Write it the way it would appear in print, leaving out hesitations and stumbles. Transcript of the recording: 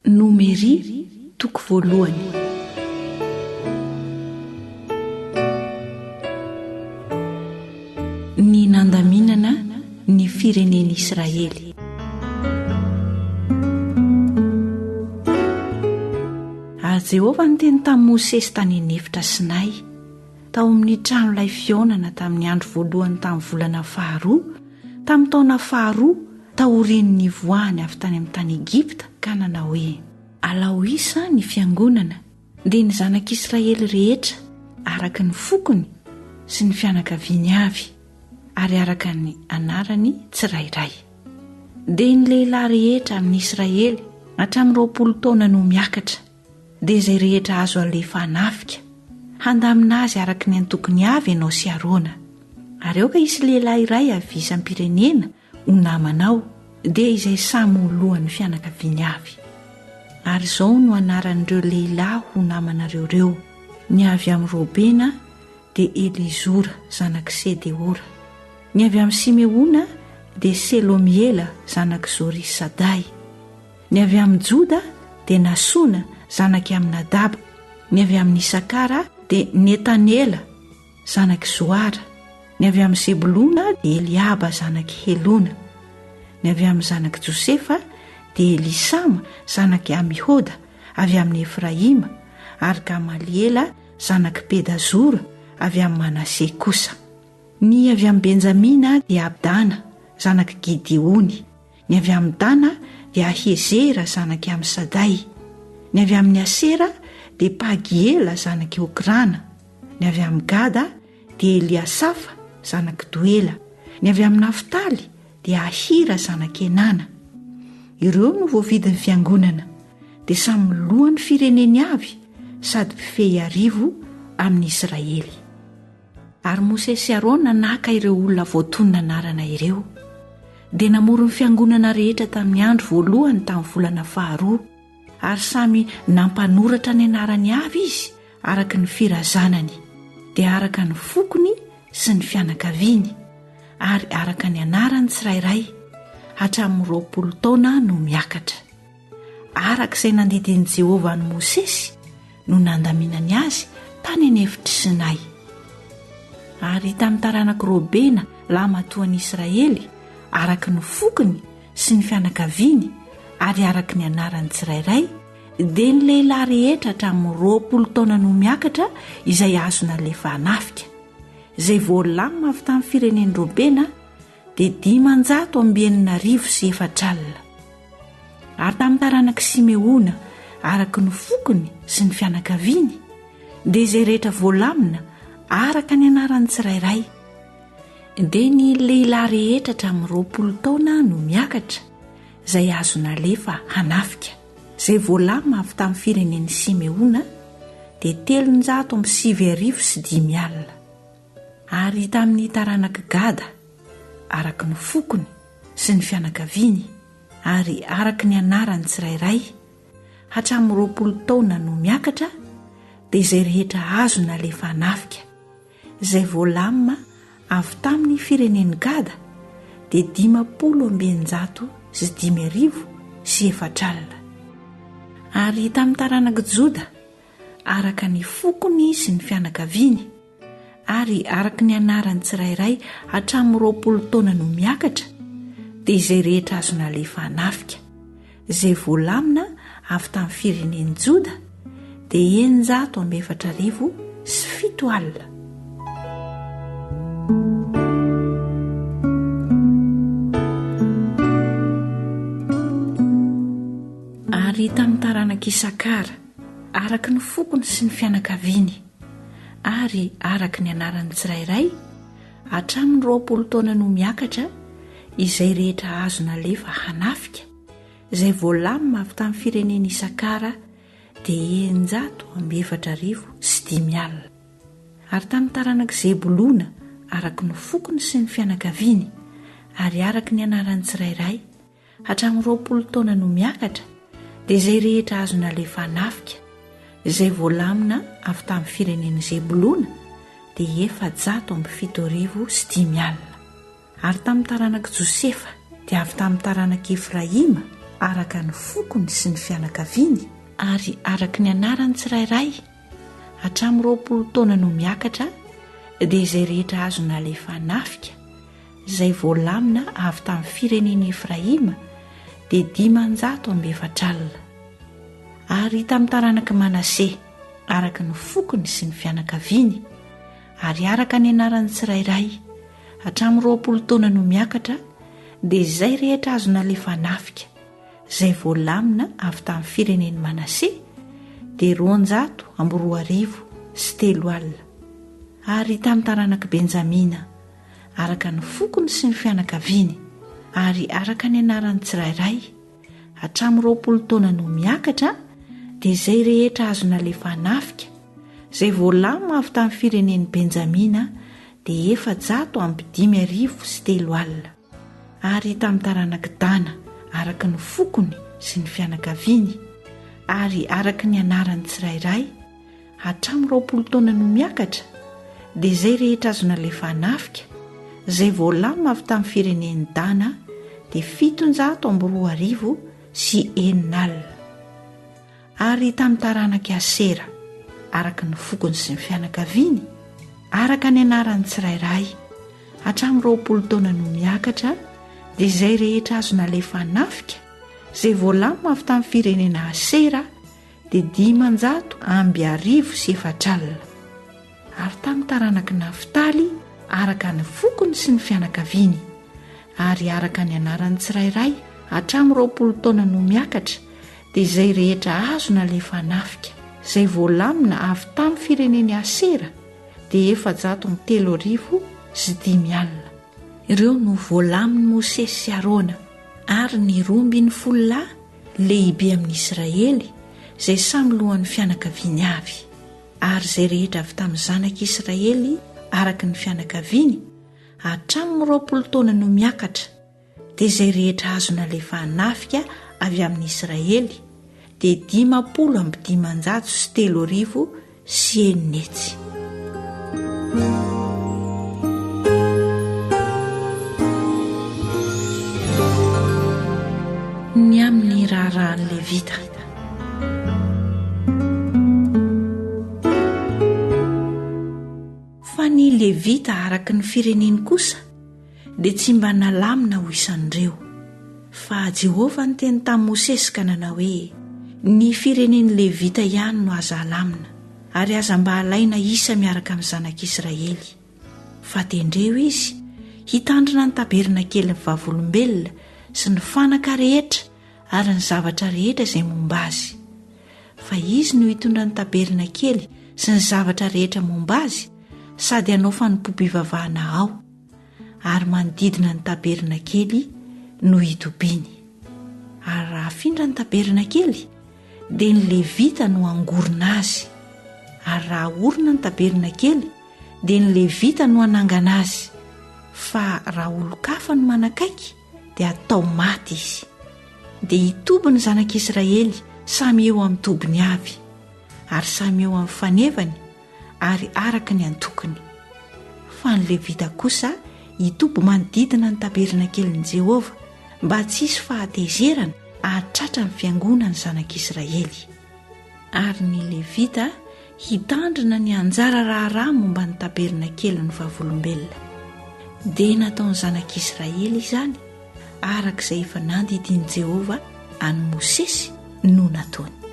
Nomery toko voalohany. Ny nandaminana ny firenen'Isiraely. Ary Jehovah niteny tamin'i Mosesy tany an-efitra Sinay, tao amin'ny trano-lay fihaonana tamin'ny andro voalohany tamin'ny volana faharoa, tamin'ny taona faharoa, taorian'ny nivoahany avy tany amin'ny tany Egypta, ka nanao hoe: alao isa ny fiangonana dia ny Zanak'Isiraely rehetra araka ny fokony sy ny fianakaviany avy, ary araka ny anarany tsirairay. Dia ny lehilahy rehetra amin'ny Israely hatramin'ny roa-polo taona no miakatra, dia izay rehetra azo alefa hanafika, handamina azy araka ny antokony avy ianao sy arona. Ary ao ka isy lehilahy iray avy isam-pirenena ho namanao, dia izay samy ho lohan'ny fianakaviany avy. Ary izao no anaran'ireo lehilahy ho namanareo reo: ny avy amin'ny Robena dia Elizora zanak'i, ny avy amin'ny Simeona dia Selomiela zanak'i Zorisadai, ny avy amin'ny Joda dia Nasona zanak'i Aminadaba, ny avy amin'ny Isakara dia Netanela zanak'i Zoara, ny avy amin'ny Sebulona dia Eliaba zanak'i Helona, ny avy amin'ny zanak'i Josefa dia Elisama zanak'i Amihoda avy amin'ny Efraima, ary Gamaliela zanak'i Pedazora avy amin'ny Manase kosa. Ny avy amin'ny Benjamina dia Abdana zanak'i Gideoni, ny avy amin'ny Dana dia Ahezera zanak'i Amsadai, ny avy amin'ny Asera dia Pagiela zanak'i Okrana, ny avy amin'ny Gada dia Eliasafa zanak'i Doela, ny avy amin'ny Naftaly dia Ahira zanak'i Enana. Ireo no voavidin'ny fiangonana, dia samy lohan'ny fireneny avy sady mpifehy arivo amin'ny Israely. Ary Mosesy sy Arona naka ireo olona voatonona anarana ireo, dia namory ny fiangonana rehetra tamin'ny andro voalohany tamin'ny volana faharoa, ary samy nampanoratra ny anarany avy izy araka ny firazanany, dia araka ny fokony sy ny fianakaviany, ary araka ny anarany tsirairay, hatramin'ny roa-polo taona no miakatra. Araka izay nandidin'i Jehovah ny Mosesy no nandaminany azy tany an-efitr'i Sinay. Ary tamin'ny taranak'i Robena lamatoan'i Israely, araka ny fokony sy ny fianakaviany, ary araka ny anarany tsirairay, dia ny lehilahy rehetra hatramin'ny roa-polo taona no miakatra izay azo nalefa hanafika. Izay voalamina avy tamin'ny firenen'i Robena dia 524,000. Ary tamin'ny taranak'i Simeona, araka ny fokony sy ny fianakaviany, dia izay rehetra voalamina araka ny anarany tsirairay, dia ny lehilahy rehetra hatramin'ny roa-polo taona no miakatra izay azo nalefa hanafika. Izay voalamina avy tamin'ny firenen'i Simeona dia 307,500. Ary tamin'ny taranak'i Gada, araka ny fokony sy ny fianakaviany, ary araka ny anarany tsirairay, hatramin'ny roa-polo taona no miakatra, dia izay rehetra azo nalefa hanafika. Izay voalamina avy tamin'ny firenen'i Gada dia 50,504. Ary tamin'ny taranak'i Joda, araka ny fokony sy ny fianakaviany, ary araka ny anarany tsirairay, hatramin'ny roa-polo taona no miakatra, dia izay rehetra azo nalefa hanafika. Izay voalamina avy tamin'ny firenen'i Joda dia 9,407. Ary tamin'ny taranak'i Isakara, araka ny fokony sy ny fianakaviany, ary araka ny anarany tsirairay, hatramin'ny roa-polo taona no miakatra, izay rehetra azo nalefa hanafika. Izay voalamina avy tamin'ny firenen'i Isakara dia 9,405. Ary tamin'ny taranak'i Zebulona, araka ny fokony sy ny fianakaviany, ary araka ny anarany tsirairay, hatramin'ny roa-polo taona no miakatra, dia izay rehetra azo nalefa hanafika. Izay voalamina avy tamin'ny firenen'i Zebulona dia 7,705. Ary tamin'ny taranak'i Josefa dia avy tamin'ny taranak'i Efraima, araka ny fokony sy ny fianakaviany ary araka ny anarany tsirairay hatramin'ny roa-polo taona no miakatra dia izay rehetra azona alefa nafika izay voalamina avy tamin'ny firenen'i Efraima dia 500 ary tamin'ny taranaka Manase araka ny fokony sy ny fianakaviany ary araka ny anarany tsirairay hatramin'ny roa-polo taona no miakatra dia izay rehetra azona alefa nafika izay voalamina avy tamin'ny firenen'i Manase dia 213 ary tamin'ny taranaka Benjamina araka ny fokony sy ny fianakaviany ary araka ny anarany tsirairay hatramin'ny roa-polo taona no miakatra dia izay rehetra azona alefa nafika izay voalamina avy tamin'ny firenen'i Benjamina dia 753 ary tamin'ny taranaka Dana araka ny fokony sy ny fianakaviany ary araka ny anarany tsirairay hatramin'ny roa-polo taona no miakatra dia izay rehetra azona alefa nafika izay voalamina avy tamin'ny firenen'i Dana dia 724 ary tamin'ny taranaka Asera araka ny fokony sy ny fianakaviany araka ny anarany tsirairay hatramin'ny roa-polo taona no miakatra dia izay rehetra azona alefa nafika izay voalamina avy tamin'ny firenena Asera dia 524 ary tamin'ny taranaka Naftaly araka ny fokony sy ny fianakaviany ary araka ny anarany tsirairay hatramin'ny roa-polo taona no miakatra dia izay rehetra azona alefa nafika izay voalamina avy tamin'ny fireneny Asera dia 735 ireo no voalamin'ny Mosesy sy Arona ary ny rombiny fololahy lehibe amin'ny Israely izay samy lohan'ny fianakaviany avy ary izay rehetra avy tamin'ny Zanak'Isiraely araka ny fianakaviany hatramin'ny roa-polo taona no miakatra dia izay rehetra azona alefa nafika avy amin'ny Israely dia 503 ny amin'ny raharahan'ny Levita. Fa ny Levita araka ny fireneny kosa dia tsy mba nalamina ho isan'ireo fa Jehovah niteny tamin'ny Mosesy ka nanao hoe ny fireneny Levita ihany no aza halamina ary aza mba halaina isa miaraka amin'ny Zanak'Isiraely fa tendreo izy hitandrina ny tabernakelin'ny vavolombelona sy ny fanaka rehetra ary ny zavatra rehetra izay momba azy fa izy no hitondra ny tabernakely sy ny zavatra rehetra momba azy sady hanao fanompoam-pivavahana ao ary manodidina ny tabernakely no hitobiany ary raha afindra ny tabernakely dia ny Levita no angorona azy ary raha orona ny tabernakely dia ny Levita no anangana azy fa raha olo-kafa no manakaiky dia atao maty izy dia hitoby ny Zanak'Isiraely samy eo amin'ny tobiny avy ary samy eo amin'ny fanevany ary araka ny antokony fa ny Levita kosa hitoby manodidina ny tabernakelin'i Jehovah mba tsy hisy fahatezerana hahatratra ny fiangonany Zanak'Isiraely ary ny Levita hitandrina ny anjara raharaha momba ny tabernakelin'ny vavolombelona dia nataon'ny Zanak'Isiraely izany araka izay efa nandidian'i Jehovah any Mosesy no nataony.